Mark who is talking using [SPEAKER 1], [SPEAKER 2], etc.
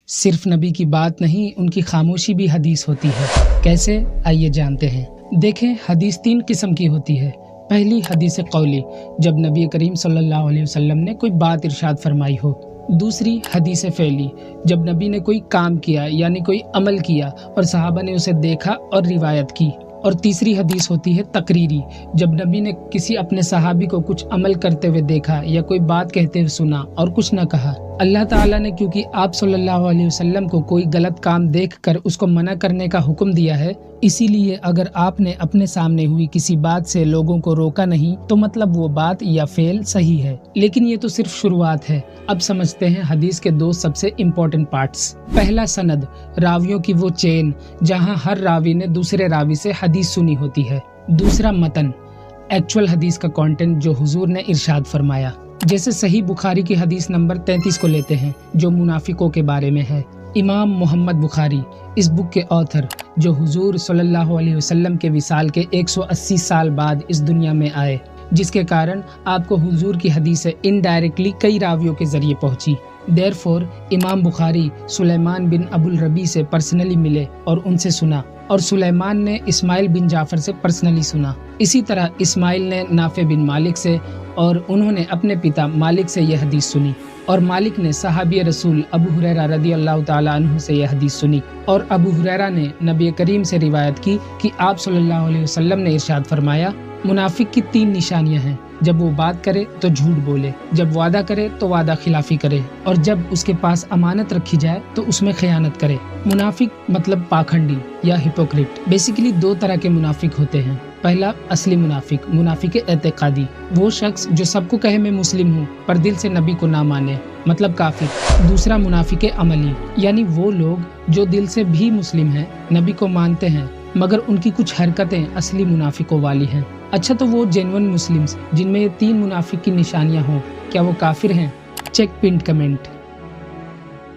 [SPEAKER 1] صرف نبی کی بات نہیں، ان کی خاموشی بھی حدیث ہوتی ہے۔ کیسے؟ آئیے جانتے ہیں۔ دیکھیں، حدیث 3 قسم کی ہوتی ہے۔ پہلی حدیث قولی، جب نبی کریم صلی اللہ علیہ وسلم نے کوئی بات ارشاد فرمائی ہو۔ دوسری حدیث فعلی، جب نبی نے کوئی کام کیا یعنی کوئی عمل کیا اور صحابہ نے اسے دیکھا اور روایت کی۔ اور تیسری حدیث ہوتی ہے تقریری، جب نبی نے کسی اپنے صحابی کو کچھ عمل کرتے ہوئے دیکھا یا کوئی بات کہتے ہوئے سنا اور کچھ نہ کہا۔ اللہ تعالیٰ نے کیونکہ آپ صلی اللہ علیہ وسلم کو کوئی غلط کام دیکھ کر اس کو منع کرنے کا حکم دیا ہے، اسی لیے اگر آپ نے اپنے سامنے ہوئی کسی بات سے لوگوں کو روکا نہیں تو مطلب وہ بات یا فعل صحیح ہے۔ لیکن یہ تو صرف شروعات ہے۔ اب سمجھتے ہیں حدیث کے 2 سب سے امپورٹنٹ پارٹس۔ پہلا سند، راویوں کی وہ چین جہاں ہر راوی نے دوسرے راوی سے حدیث سنی ہوتی ہے۔ دوسرا متن، ایکچوئل حدیث کا کانٹینٹ جو حضور نے ارشاد فرمایا۔ جیسے صحیح بخاری کی حدیث نمبر 33 کو لیتے ہیں جو منافقوں کے بارے میں ہے۔ امام محمد بخاری، اس بک کے آتھر، جو حضور صلی اللہ علیہ وسلم کے وصال کے 180 سال بعد اس دنیا میں آئے، جس کے کارن آپ کو حضور کی حدیثیں انڈائریکٹلی کئی راویوں کے ذریعے پہنچی۔ دیرفور امام بخاری سلیمان بن ابو الربیع سے پرسنلی ملے اور ان سے سنا، اور سلیمان نے اسماعیل بن جعفر سے پرسنلی سنا۔ اسی طرح اسماعیل نے نافع بن مالک سے، اور انہوں نے اپنے پتا مالک سے یہ حدیث سنی، اور مالک نے صحابی رسول ابو ہریرہ رضی اللہ تعالیٰ عنہ سے یہ حدیث سنی، اور ابو ہریرہ نے نبی کریم سے روایت کی کہ آپ صلی اللہ علیہ وسلم نے ارشاد فرمایا، منافق کی 3 نشانیاں ہیں: جب وہ بات کرے تو جھوٹ بولے، جب وعدہ کرے تو وعدہ خلافی کرے، اور جب اس کے پاس امانت رکھی جائے تو اس میں خیانت کرے۔ منافق مطلب پاکھنڈی یا ہپوکریٹ۔ بیسیکلی 2 طرح کے منافق ہوتے ہیں۔ پہلا اصلی منافق، منافق اعتقادی، وہ شخص جو سب کو کہے میں مسلم ہوں پر دل سے نبی کو نہ مانے، مطلب کافر۔ دوسرا منافق عملی، یعنی وہ لوگ جو دل سے بھی مسلم ہیں، نبی کو مانتے ہیں، مگر ان کی کچھ حرکتیں اصلی منافقوں والی ہیں۔ اچھا، تو وہ جینون مسلمز جن میں یہ 3 منافق کی نشانیاں ہوں، کیا وہ کافر ہیں؟ چیک پنڈ کمنٹ۔